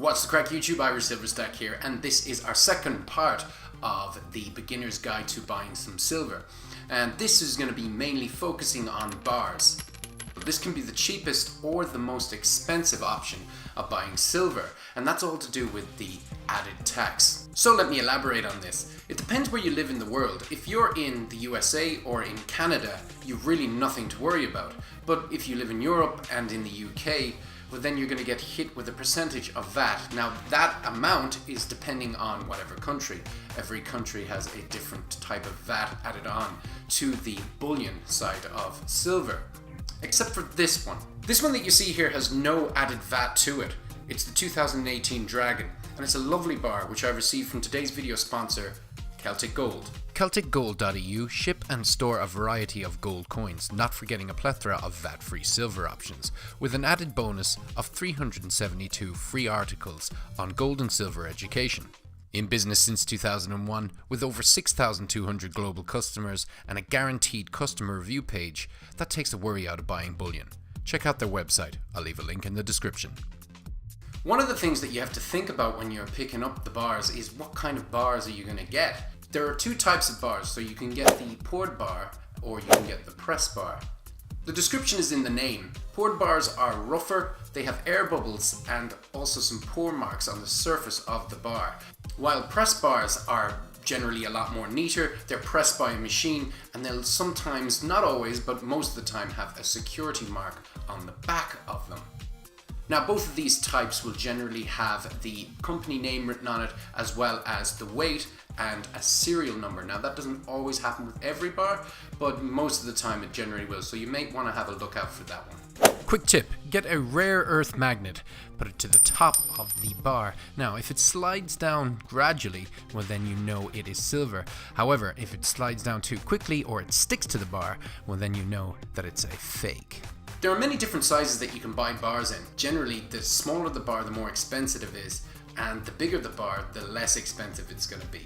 What's the crack YouTube? Irish Silverstack here, and this is our second part of the beginner's guide to buying some silver. And this is going to be mainly focusing on bars. This can be the cheapest or the most expensive option of buying silver, and that's all to do with the added tax. So let me elaborate on this. It depends where you live in the world. If you're in the USA or in Canada, you've really nothing to worry about. But if you live in Europe and in the UK, well, then you're going to get hit with a percentage of VAT. Now that amount is depending on whatever country. Every country has a different type of VAT added on to the bullion side of silver. Except for this one. This one that you see here has no added VAT to it. It's the 2018 Dragon, and it's a lovely bar which I received from today's video sponsor, Celtic Gold. CelticGold.eu ship and store a variety of gold coins, not forgetting a plethora of VAT-free silver options, with an added bonus of 372 free articles on gold and silver education. In business since 2001, with over 6,200 global customers and a guaranteed customer review page, that takes the worry out of buying bullion. Check out their website, I'll leave a link in the description. One of the things that you have to think about when you're picking up the bars is what kind of bars are you going to get? There are two types of bars, so you can get the poured bar or you can get the press bar. The description is in the name. Poured bars are rougher, they have air bubbles and also some pour marks on the surface of the bar. While press bars are generally a lot more neater, they're pressed by a machine and they'll sometimes, not always, but most of the time have a security mark on the back of them. Now both of these types will generally have the company name written on it as well as the weight and a serial number. Now that doesn't always happen with every bar, but most of the time it generally will, so you may want to have a look out for that one. Quick tip, get a rare earth magnet, put it to the top of the bar. Now if it slides down gradually, well then you know it is silver. However, if it slides down too quickly or it sticks to the bar, well then you know that it's a fake. There are many different sizes that you can buy bars in. Generally, the smaller the bar, the more expensive it is, and the bigger the bar, the less expensive it's going to be.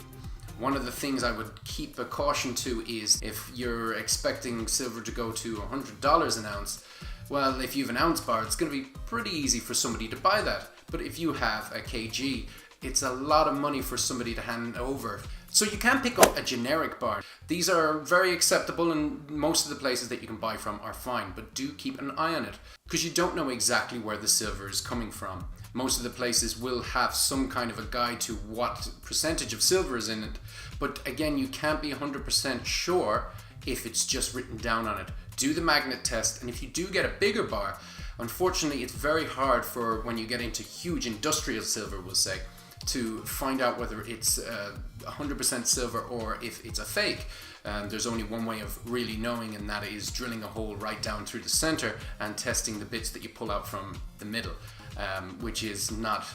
One of the things I would keep a caution to is if you're expecting silver to go to $100 an ounce, well, if you have an ounce bar, it's going to be pretty easy for somebody to buy that. But if you have a kg, it's a lot of money for somebody to hand over. So you can pick up a generic bar. These are very acceptable and most of the places that you can buy from are fine, but do keep an eye on it because you don't know exactly where the silver is coming from. Most of the places will have some kind of a guide to what percentage of silver is in it, but again, you can't be 100% sure if it's just written down on it. Do the magnet test, and if you do get a bigger bar, unfortunately it's very hard for when you get into huge industrial silver, we'll say, to find out whether it's 100% silver or if it's a fake. There's only one way of really knowing, and that is drilling a hole right down through the center and testing the bits that you pull out from the middle, which is not,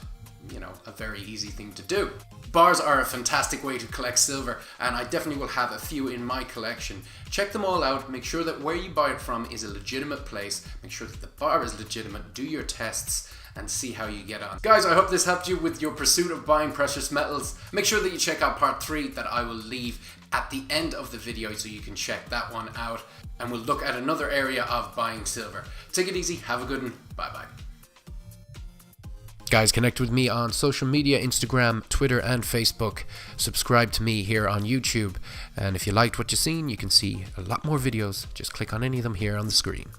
a very easy thing to do. Bars are a fantastic way to collect silver, and I definitely will have a few in my collection. Check them all out, make sure that where you buy it from is a legitimate place, make sure that the bar is legitimate, do your tests, and see how you get on. Guys, I hope this helped you with your pursuit of buying precious metals. Make sure that you check out part 3 that I will leave at the end of the video so you can check that one out, and we'll look at another area of buying silver. Take it easy, have a good one, bye bye. Guys, connect with me on social media, Instagram, Twitter and Facebook. Subscribe to me here on YouTube, and if you liked what you've seen, you can see a lot more videos. Just click on any of them here on the screen.